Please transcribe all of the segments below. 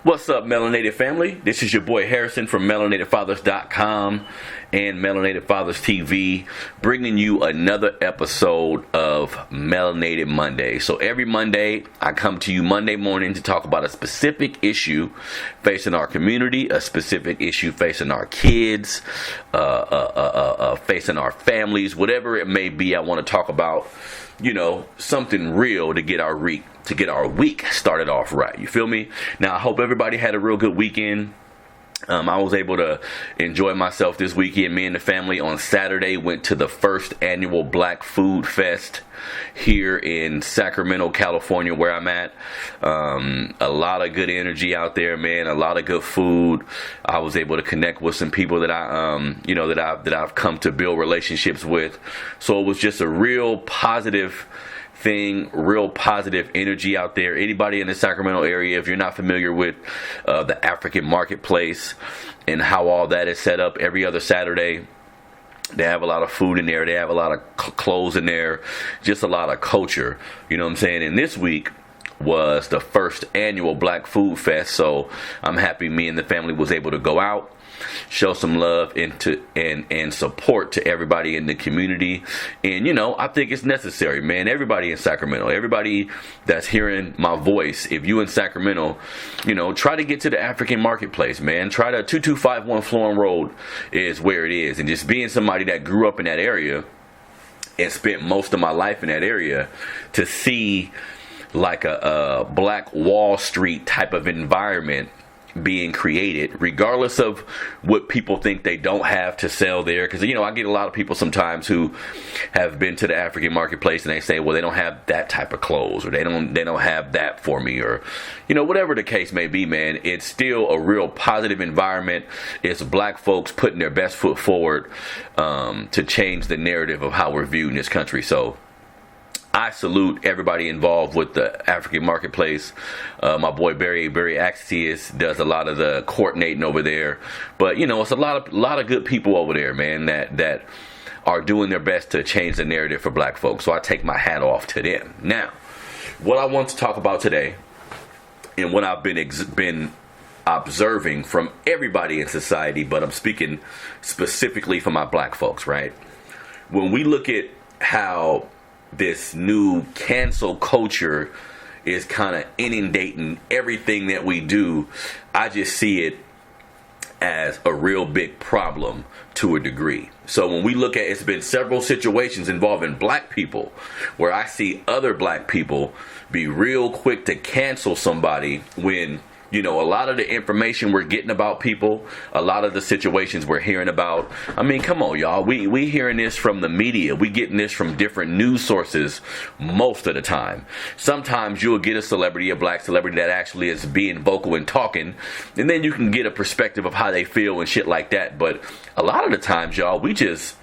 What's up, Melanated family? This is your boy Harrison from MelanatedFathers.com and Melanated Fathers TV, bringing you another episode of Melanated Monday. So every Monday, I come to you Monday morning to talk about a specific issue facing our community, a specific issue facing our kids, facing our families, whatever it may be. I want to talk about, something real to get our week started off right. You feel me? Now, I hope everybody had a real good weekend. I was able to enjoy myself this weekend. Me and the family on Saturday went to the first annual Black Food Fest here in Sacramento, California, where I'm at. A lot of good energy out there, man. A lot of good food. I was able to connect with some people that I've come to build relationships with. So it was just a real positive thing, real positive energy out there. Anybody in the Sacramento area, if you're not familiar with the African marketplace and how all that is set up every other Saturday, they have a lot of food in there. They have a lot of clothes in there, just a lot of culture. You know what I'm saying? And this week was the first annual Black Food Fest. So I'm happy me and the family was able to go out, show some love and support to everybody in the community. And I think it's necessary, man. Everybody in Sacramento, everybody that's hearing my voice, if you in Sacramento, try to get to the African marketplace, man. Try to 2251 Florin Road is where it is. And just being somebody that grew up in that area and spent most of my life in that area, to see like a Black Wall Street type of environment being created, regardless of what people think they don't have to sell there. Because I get a lot of people sometimes who have been to the African marketplace and they say, well, they don't have that type of clothes, or they don't have that for me, or whatever the case may be, man. It's still a real positive environment. It's Black folks putting their best foot forward to change the narrative of how we're viewed in this country. So I salute everybody involved with the African marketplace. My boy Barry Axius does a lot of the coordinating over there. But it's a lot of good people over there, man, that are doing their best to change the narrative for Black folks. So I take my hat off to them. Now, what I want to talk about today, and what I've been observing from everybody in society, but I'm speaking specifically for my Black folks, right? When we look at how this new cancel culture is kind of inundating everything that we do, I just see it as a real big problem to a degree. So when we look at, it's been several situations involving Black people where I see other Black people be real quick to cancel somebody when a lot of the information we're getting about people, a lot of the situations we're hearing about. I mean, come on, y'all. We hearing this from the media. We getting this from different news sources most of the time. Sometimes you'll get a Black celebrity that actually is being vocal and talking, and then you can get a perspective of how they feel and shit like that. But a lot of the times, y'all, we just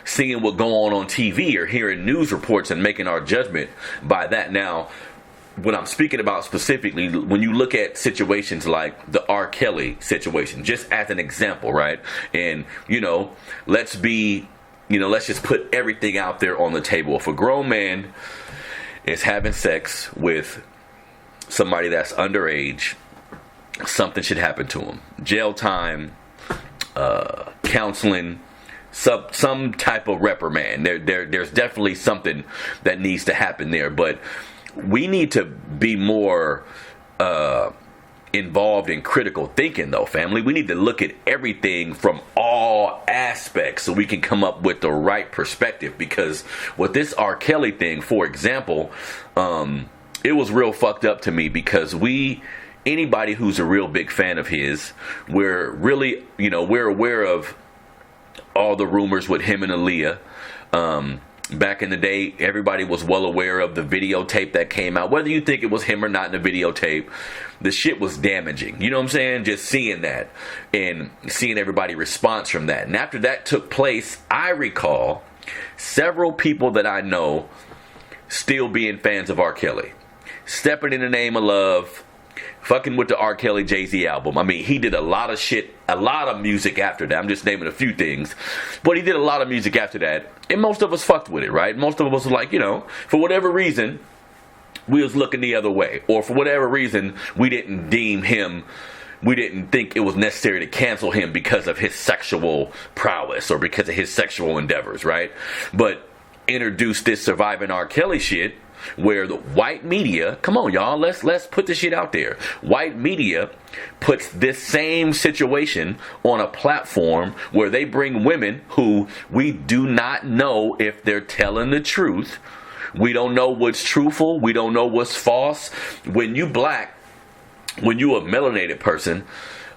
seeing what go on TV or hearing news reports and making our judgment by that. Now, when I'm speaking about specifically, when you look at situations like the R. Kelly situation, just as an example, right? And, let's just put everything out there on the table. If a grown man is having sex with somebody that's underage, something should happen to him. Jail time, counseling, some type of reprimand. There's definitely something that needs to happen there. But we need to be more involved in critical thinking, though, family. We need to look at everything from all aspects so we can come up with the right perspective. Because with this R. Kelly thing, for example, it was real fucked up to me, because anybody who's a real big fan of his, we're really, we're aware of all the rumors with him and Aaliyah. Back in the day, everybody was well aware of the videotape that came out. Whether you think it was him or not in the videotape, the shit was damaging. You know what I'm saying? Just seeing that and seeing everybody response from that. And after that took place, I recall several people that I know still being fans of R. Kelly, stepping in the name of love, fucking with the R. Kelly Jay-Z album. I mean, he did a lot of shit, a lot of music after that. I'm just naming a few things. But he did a lot of music after that. And most of us fucked with it, right? Most of us was like, for whatever reason, we was looking the other way, or for whatever reason we didn't think it was necessary to cancel him because of his sexual prowess or because of his sexual endeavors, right? But introduce this Surviving R. Kelly shit, where the white media, come on y'all, let's put this shit out there. White media puts this same situation on a platform where they bring women who we do not know if they're telling the truth. We don't know what's truthful. We don't know what's false. When you black, when you a melanated person,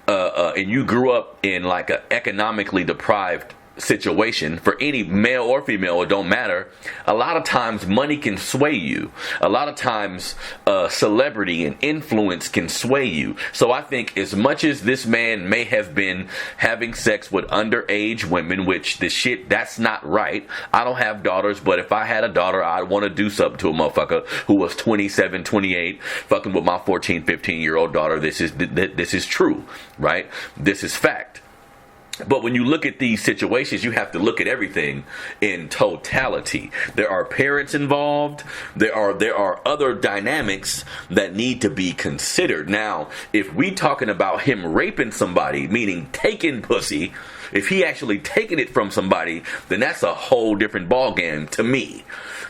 and you grew up in like an economically deprived situation, for any male or female, it don't matter, a lot of times money can sway you. A lot of times celebrity and influence can sway you. So I think as much as this man may have been having sex with underage women, which the shit, that's not right. I don't have daughters, but if I had a daughter, I'd want to do something to a motherfucker who was 27, 28, fucking with my 14, 15-year-old daughter. This is true, right? This is fact. But when you look at these situations, you have to look at everything in totality. There are parents involved. There are other dynamics that need to be considered. Now, if we talking about him raping somebody, meaning taking pussy, if he actually taking it from somebody, then that's a whole different ballgame to me.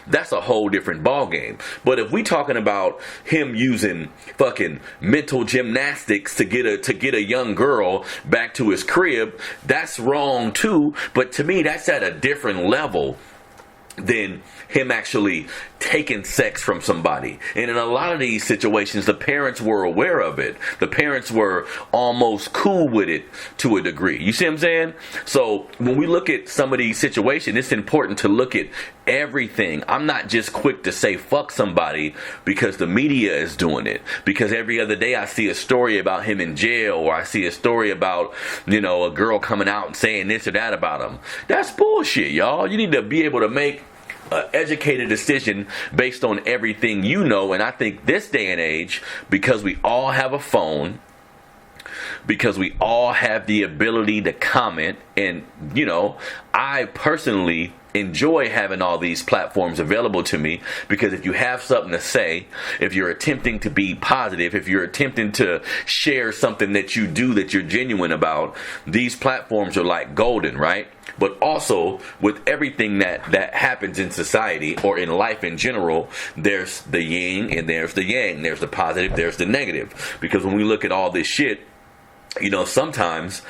That's a whole different ballgame. But if we talking about him using fucking mental gymnastics to get a young girl back to his crib, that's wrong too. But to me, that's at a different level than him actually taking sex from somebody. And in a lot of these situations, the parents were aware of it. The parents were almost cool with it to a degree. You see what I'm saying? So when we look at some of these situations, it's important to look at everything. I'm not just quick to say fuck somebody because the media is doing it. Because every other day I see a story about him in jail, or I see a story about, you know, a girl coming out and saying this or that about him. That's bullshit, y'all. You need to be able to make an educated decision based on everything you know. And I think this day and age, because we all have a phone, because we all have the ability to comment, and you know, I personally enjoy having all these platforms available to me, because if you have something to say, if you're attempting to be positive, if you're attempting to share something that you do that you're genuine about, these platforms are like golden, right? But also, with everything that happens in society or in life in general, there's the yin and there's the yang. There's the positive, there's the negative. Because when we look at all this shit, you know, sometimes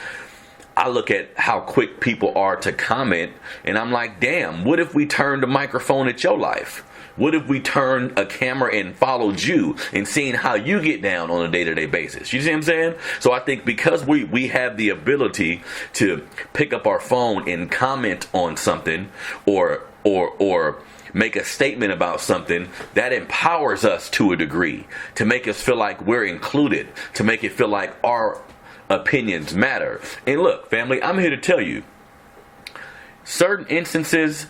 I look at how quick people are to comment, and I'm like, damn, what if we turned the microphone at your life? What if we turned a camera and followed you and seeing how you get down on a day-to-day basis? You see what I'm saying? So I think because we have the ability to pick up our phone and comment on something, or make a statement about something, that empowers us to a degree, to make us feel like we're included, to make it feel like our opinions matter. And look, family, I'm here to tell you, certain instances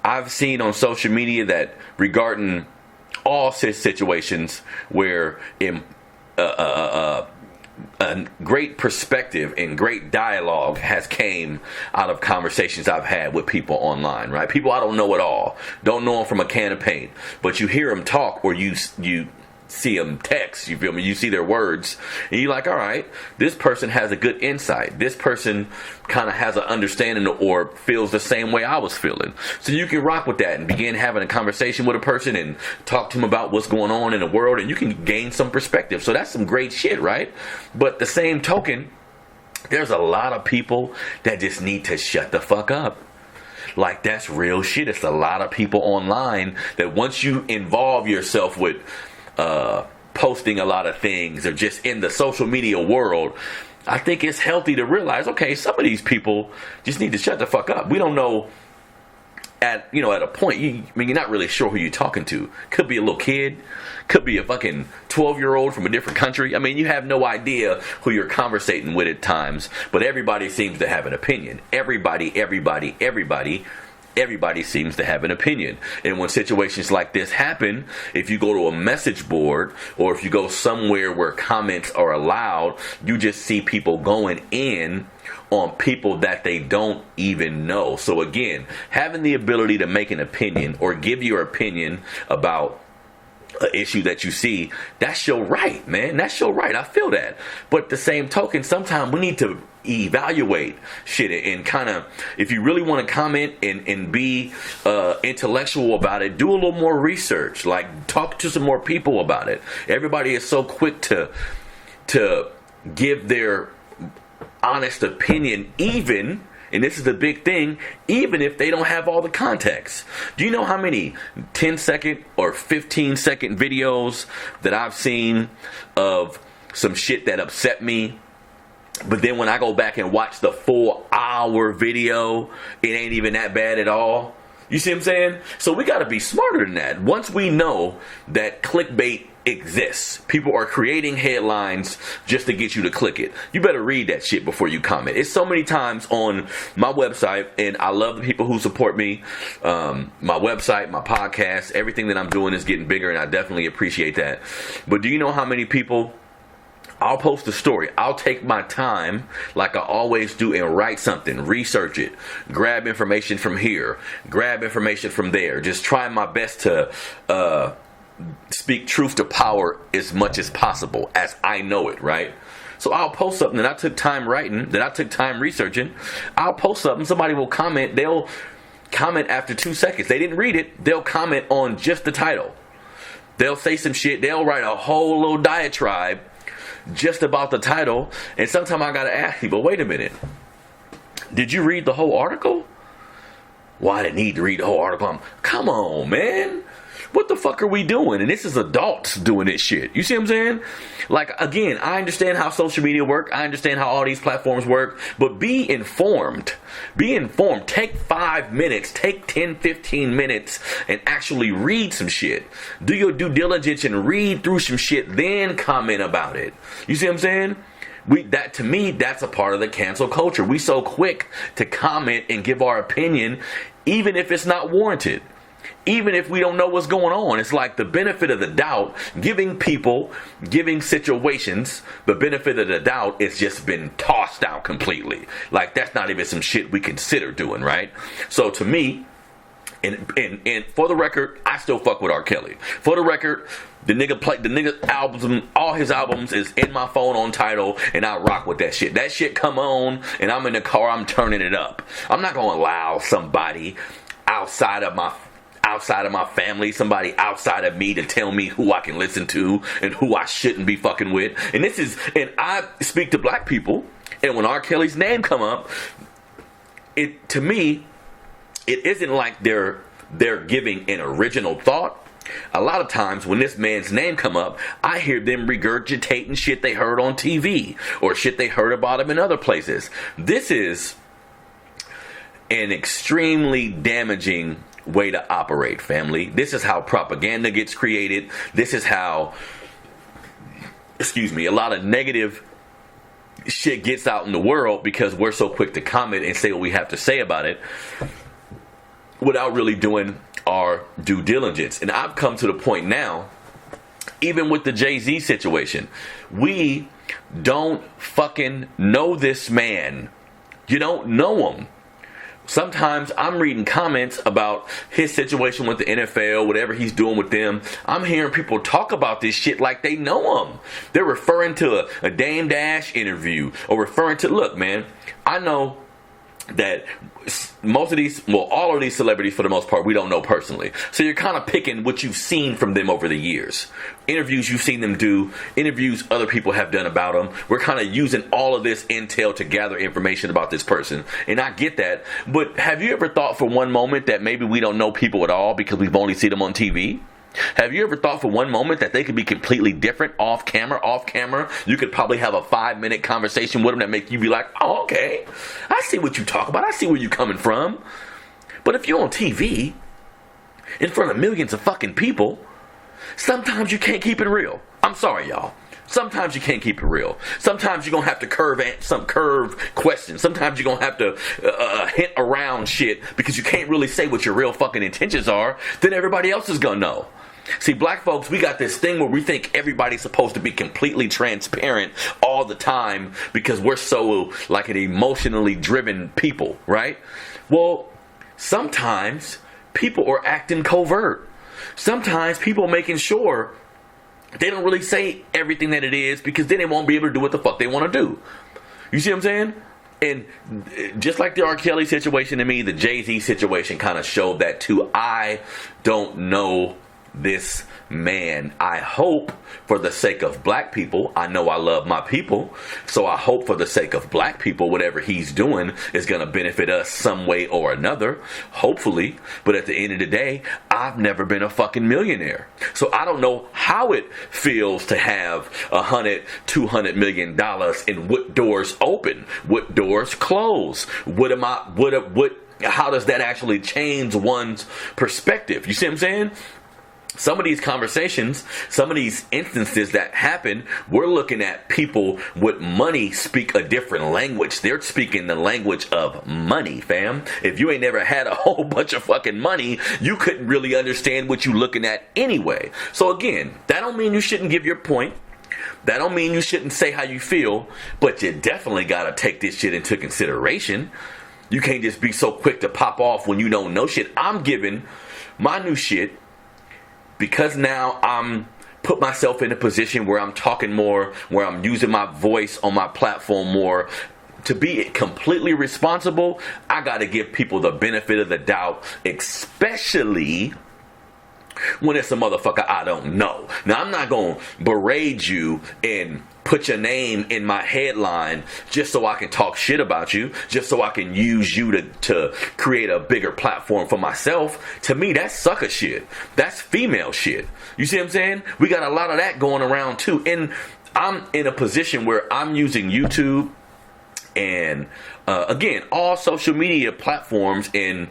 I've seen on social media that regarding all situations where a great perspective and great dialogue has came out of conversations I've had with people online, right? People I don't know at all, don't know them from a can of paint, but you hear them talk, or you see them text, you feel me? You see their words, and you're like, all right, this person has a good insight. This person kind of has an understanding or feels the same way I was feeling. So you can rock with that and begin having a conversation with a person and talk to them about what's going on in the world, and you can gain some perspective. So that's some great shit, right? But the same token, there's a lot of people that just need to shut the fuck up. Like, that's real shit. It's a lot of people online that once you involve yourself with posting a lot of things, or just in the social media world, I think it's healthy to realize, okay, some of these people just need to shut the fuck up. We don't know at a point, you're not really sure who you're talking to. Could be a little kid, could be a fucking 12-year-old from a different country. I mean, you have no idea who you're conversating with at times, but everybody seems to have an opinion. Everybody seems to have an opinion. And when situations like this happen, if you go to a message board, or if you go somewhere where comments are allowed, you just see people going in on people that they don't even know. So again, having the ability to make an opinion or give your opinion about an issue that you see, that's your right, man. That's your right. I feel that. But the same token, sometimes we need to evaluate shit and kind of, if you really want to comment and be intellectual about it, do a little more research. Like, talk to some more people about it. Everybody is so quick to give their honest opinion, even, and this is the big thing, even if they don't have all the context. Do you know how many 10-second or 15-second videos that I've seen of some shit that upset me, but then when I go back and watch the full hour video, it ain't even that bad at all? You see what I'm saying? So we got to be smarter than that. Once we know that clickbait exists, people are creating headlines just to get you to click it, you better read that shit before you comment. It's so many times on my website, and I love the people who support me. My website, my podcast, everything that I'm doing is getting bigger, and I definitely appreciate that. But do you know how many people, I'll post a story, I'll take my time like I always do and write something, research it, grab information from here, grab information from there, just trying my best to speak truth to power as much as possible as I know it, right? So I'll post something that I took time writing, that I took time researching. I'll post something, somebody will comment, they'll comment after 2 seconds. They didn't read it, they'll comment on just the title. They'll say some shit, they'll write a whole little diatribe just about the title, and sometimes I gotta ask people, wait a minute, did you read the whole article? Well, I didn't need to read the whole article. Come on, man. What the fuck are we doing? And this is adults doing this shit. You see what I'm saying? Like, again, I understand how social media work. I understand how all these platforms work. But be informed. Be informed. Take 5 minutes. Take 10, 15 minutes and actually read some shit. Do your due diligence and read through some shit. Then comment about it. You see what I'm saying? That, to me, that's a part of the cancel culture. We so quick to comment and give our opinion, even if it's not warranted. Even if we don't know what's going on. It's like the benefit of the doubt, giving people, giving situations, the benefit of the doubt has just been tossed out completely. Like, that's not even some shit we consider doing, right? So to me, and for the record, I still fuck with R. Kelly. For the record, the nigga albums, all his albums is in my phone on Tidal, and I rock with that shit. That shit come on, and I'm in the car, I'm turning it up. I'm not gonna allow somebody outside of my family, somebody outside of me, to tell me who I can listen to and who I shouldn't be fucking with. And I speak to black people, and when R. Kelly's name come up, to me, it isn't like they're giving an original thought. A lot of times when this man's name come up, I hear them regurgitating shit they heard on TV or shit they heard about him in other places. This is an extremely damaging way to operate, family. This is how propaganda gets created. This is how, a lot of negative shit gets out in the world because we're so quick to comment and say what we have to say about it without really doing our due diligence. And I've come to the point now, even with the Jay-Z situation, we don't fucking know this man. You don't know him. Sometimes I'm reading comments about his situation with the NFL, whatever he's doing with them. I'm hearing people talk about this shit like they know him. They're referring to a Dame Dash interview or referring to, look, man, I know that most of these, well, all of these celebrities for the most part, we don't know personally. So you're kind of picking what you've seen from them over the years. Interviews you've seen them do, interviews other people have done about them. We're kind of using all of this intel to gather information about this person. And I get that. But have you ever thought for one moment that maybe we don't know people at all because we've only seen them on TV? Have you ever thought for one moment that they could be completely different off camera? Off camera, you could probably have a 5-minute conversation with them that make you be like, oh, okay, I see what you talk about. I see where you're coming from. But if you're on TV, in front of millions of fucking people, sometimes you can't keep it real. I'm sorry, y'all. Sometimes you can't keep it real. Sometimes you're going to have to curve questions. Sometimes you're going to have to hint around shit because you can't really say what your real fucking intentions are. Then everybody else is going to know. See, black folks, we got this thing where we think everybody's supposed to be completely transparent all the time because we're so like an emotionally driven people, right? Well, sometimes people are acting covert. sometimes people making sure they don't really say everything that it is, because then they won't be able to do what the fuck they want to do. You see what I'm saying? And just like the R. Kelly situation to me, the Jay-Z situation kind of showed that too. I don't know this man. I hope for the sake of black people, I know I love my people, so I hope for the sake of black people, whatever he's doing is going to benefit us some way or another, hopefully. But at the end of the day, I've never been a fucking millionaire, so I don't know how it feels to have $100-200 million and what doors open, what doors close. How does that actually change one's perspective? You see what I'm saying? Some of these conversations, some of these instances that happen, we're looking at people with money speak a different language. They're speaking the language of money, fam. If you ain't never had a whole bunch of fucking money, you couldn't really understand what you're looking at anyway. So again, that don't mean you shouldn't give your point. That don't mean you shouldn't say how you feel, but you definitely got to take this shit into consideration. You can't just be so quick to pop off when you don't know shit. I'm giving my new shit, because now I'm put myself in a position where I'm talking more, where I'm using my voice on my platform more. To be completely responsible, I got to give people the benefit of the doubt, especially when it's a motherfucker I don't know. Now, I'm not going to berate you and put your name in my headline just so I can talk shit about you, just so I can use you to create a bigger platform for myself. To me, that's sucker shit. That's female shit. You see what I'm saying? We got a lot of that going around too. And I'm in a position where I'm using YouTube and again, all social media platforms and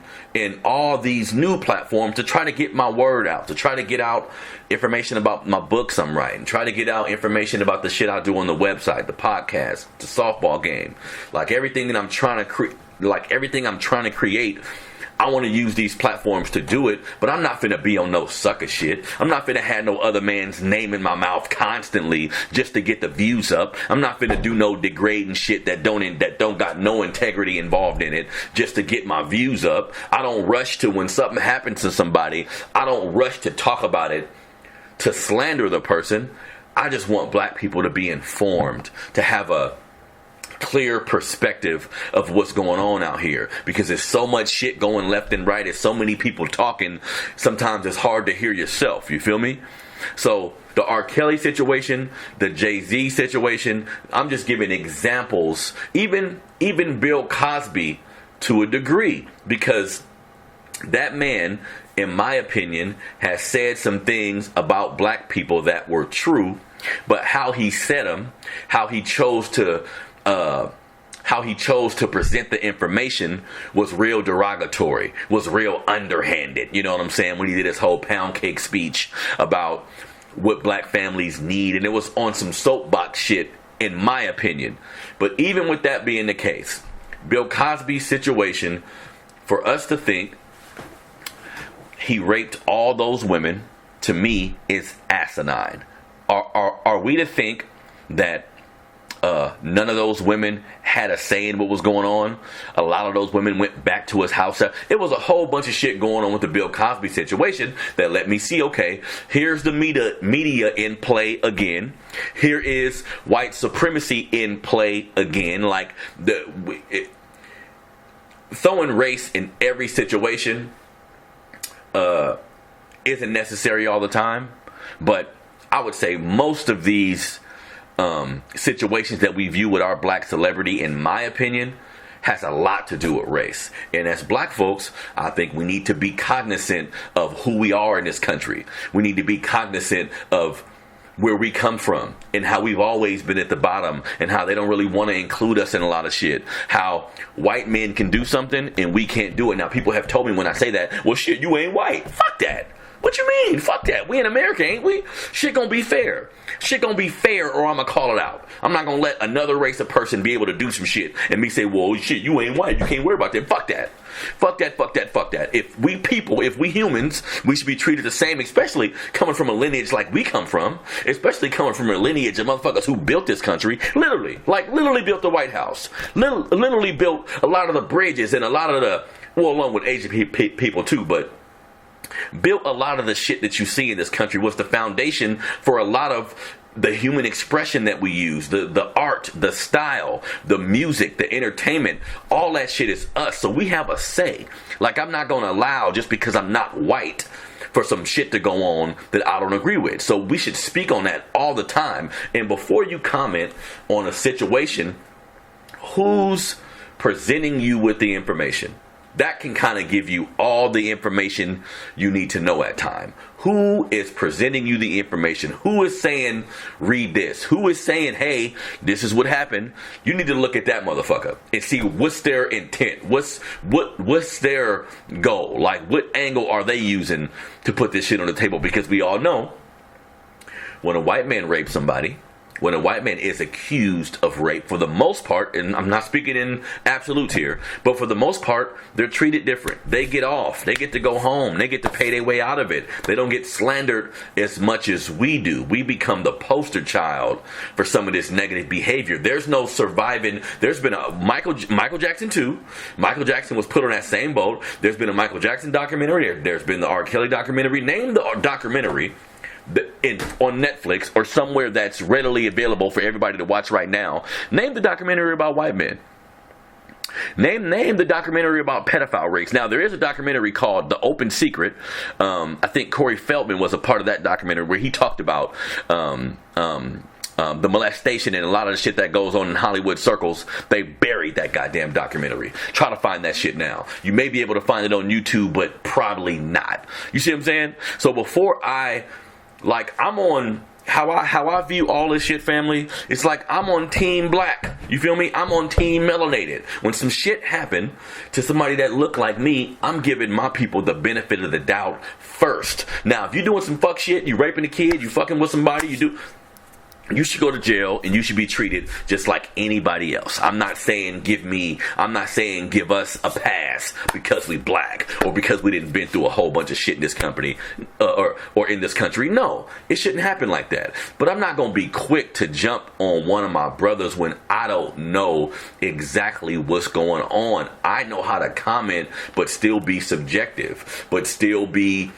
all these new platforms to try to get my word out, to try to get out information about my books I'm writing, try to get out information about the shit I do on the website, the podcast, the softball game, like everything that I'm trying to create. I want to use these platforms to do it, but I'm not finna be on no sucker shit. I'm not finna have no other man's name in my mouth constantly just to get the views up. I'm not finna do no degrading shit that don't got no integrity involved in it just to get my views up. I don't rush to, when something happens to somebody, I don't rush to talk about it to slander the person. I just want black people to be informed, to have a clear perspective of what's going on out here, because there's so much shit going left and right. There's so many people talking. Sometimes it's hard to hear yourself. You feel me? So the R. Kelly situation, the Jay-Z situation, I'm just giving examples. Even Bill Cosby to a degree, because that man, in my opinion, has said some things about black people that were true, but how he said them, how he chose to present the information was real derogatory, was real underhanded. You know what I'm saying? When he did his whole pound cake speech about what black families need, and it was on some soapbox shit, in my opinion. But even with that being the case, Bill Cosby's situation, for us to think he raped all those women, to me, is asinine. Are we to think that none of those women had a say in what was going on? A lot of those women went back to his house. It was a whole bunch of shit going on with the Bill Cosby situation that let me see, okay, here's the media in play again. Here is white supremacy in play again. Like, throwing race in every situation isn't necessary all the time. But I would say most of these situations that we view with our black celebrity, in my opinion, has a lot to do with race. And as black folks, I think we need to be cognizant of who we are in this country. We need to be cognizant of where we come from and how we've always been at the bottom, and how they don't really want to include us in a lot of shit. How white men can do something and we can't do it. Now, people have told me when I say that, well, shit, you ain't white. Fuck that. What you mean? Fuck that. We in America, ain't we? Shit gonna be fair. Shit gonna be fair, or I'm gonna call it out. I'm not gonna let another race of person be able to do some shit and me say, well, shit, you ain't white. You can't worry about that. Fuck that. Fuck that, fuck that, fuck that. If we humans, we should be treated the same, especially coming from a lineage like we come from, especially coming from a lineage of motherfuckers who built this country, literally built the White House, literally built a lot of the bridges and a lot of the, well, along with Asian people too, but built a lot of the shit that you see in this country, was the foundation for a lot of the human expression that we use, the art, the style, the music, the entertainment. All that shit is us. So we have a say. Like, I'm not going to allow, just because I'm not white, for some shit to go on that I don't agree with. So we should speak on that all the time. And before you comment on a situation, who's presenting you with the information? That can kind of give you all the information you need to know at time. Who is presenting you the information? Who is saying, read this? Who is saying, hey, this is what happened? You need to look at that motherfucker and see what's their intent. What's their goal? Like, what angle are they using to put this shit on the table? Because we all know, when a white man rapes somebody, when a white man is accused of rape, for the most part, and I'm not speaking in absolutes here, but for the most part, they're treated different. They get off. They get to go home. They get to pay their way out of it. They don't get slandered as much as we do. We become the poster child for some of this negative behavior. There's no surviving. There's been a Michael Jackson too. Michael Jackson was put on that same boat. There's been a Michael Jackson documentary. There's been the R. Kelly documentary. Name the documentary on Netflix or somewhere that's readily available for everybody to watch right now. Name the documentary about white men. Name the documentary about pedophile rapes. Now, there is a documentary called The Open Secret. I think Corey Feldman was a part of that documentary, where he talked about the molestation and a lot of the shit that goes on in Hollywood circles. They buried that goddamn documentary. Try to find that shit now. You may be able to find it on YouTube, but probably not. You see what I'm saying? So before I'm on how I view all this shit, family. It's like I'm on Team Black. You feel me? I'm on Team Melanated. When some shit happened to somebody that looked like me, I'm giving my people the benefit of the doubt first. Now, if you're doing some fuck shit, you raping a kid, you fucking with somebody, you should go to jail, and you should be treated just like anybody else. I'm not saying give us a pass because we black, or because we didn't been through a whole bunch of shit in this company, or in this country. No, it shouldn't happen like that. But I'm not going to be quick to jump on one of my brothers when I don't know exactly what's going on. I know how to comment, but still be subjective, but still be,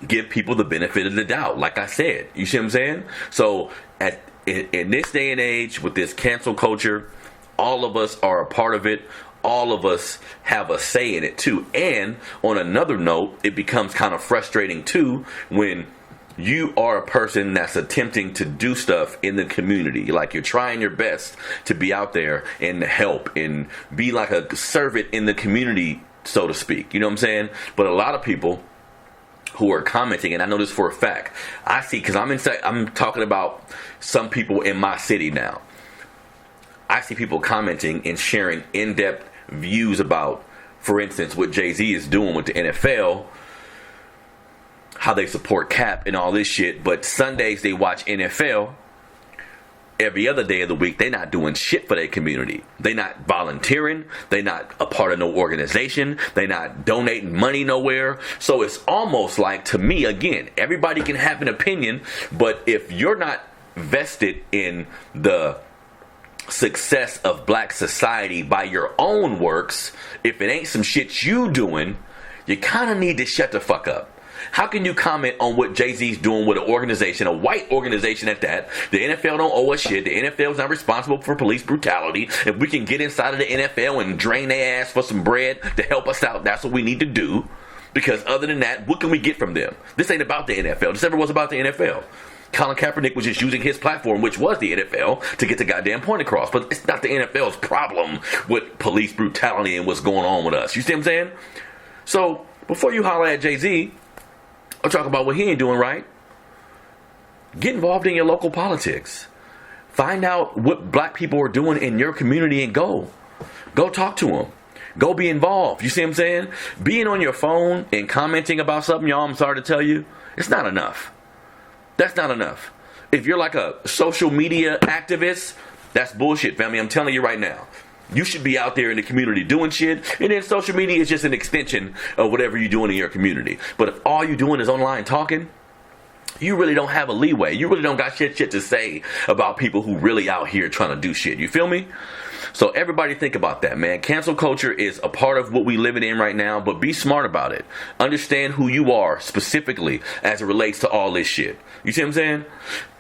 give people the benefit of the doubt, like I said. You see what I'm saying? So in this day and age, with this cancel culture, all of us are a part of it. All of us have a say in it too. And on another note, it becomes kind of frustrating too when you are a person that's attempting to do stuff in the community. Like, you're trying your best to be out there and help and be like a servant in the community, so to speak. You know what I'm saying? But a lot of people who are commenting, and I know this for a fact, I see, because I'm talking about some people in my city now. I see people commenting and sharing in-depth views about, for instance, what Jay-Z is doing with the NFL, how they support Cap and all this shit, but Sundays they watch NFL. Every other day of the week, they're not doing shit for their community. They're not volunteering. They're not a part of no organization. They're not donating money nowhere. So it's almost like, to me, again, everybody can have an opinion, but if you're not vested in the success of black society by your own works, if it ain't some shit you doing, you kind of need to shut the fuck up. How can you comment on what Jay-Z's doing with an organization, a white organization at that? The NFL don't owe us shit. The NFL is not responsible for police brutality. If we can get inside of the NFL and drain their ass for some bread to help us out, that's what we need to do. Because other than that, what can we get from them? This ain't about the NFL. This never was about the NFL. Colin Kaepernick was just using his platform, which was the NFL, to get the goddamn point across. But it's not the NFL's problem with police brutality and what's going on with us. You see what I'm saying? So, before you holler at Jay-Z, I'll talk about what he ain't doing right. Get involved in your local politics. Find out what black people are doing in your community and go talk to them. Go be involved. You see what I'm saying? Being on your phone and commenting about something, y'all, I'm sorry to tell you, it's not enough. That's not enough. If you're like a social media activist, that's bullshit, family. I'm telling you right now. You should be out there in the community doing shit, and then social media is just an extension of whatever you're doing in your community. But if all you're doing is online talking, you really don't have a leeway. You really don't got shit to say about people who really out here trying to do shit. You feel me? So everybody think about that, man. Cancel culture is a part of what we living in right now, but be smart about it. Understand who you are specifically as it relates to all this shit. You see what I'm saying?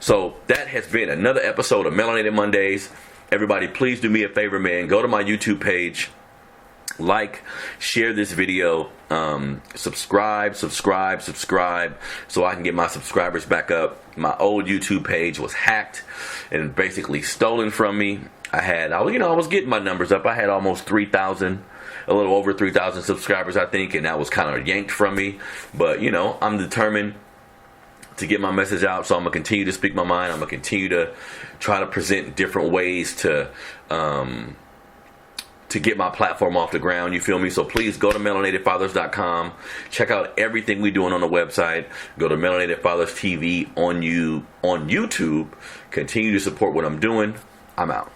So that has been another episode of Melanated Mondays. Everybody, please do me a favor, man. Go to my YouTube page. Like, share this video, subscribe, so I can get my subscribers back up. My old YouTube page was hacked and basically stolen from me. I was getting my numbers up. I had almost 3,000, a little over 3,000 subscribers, I think, and that was kind of yanked from me. But, I'm determined to get my message out, so I'm going to continue to speak my mind. I'm going to continue to try to present different ways to get my platform off the ground, you feel me? So please go to melanatedfathers.com. Check out everything we're doing on the website. Go to Melanated Fathers TV on YouTube. Continue to support what I'm doing. I'm out.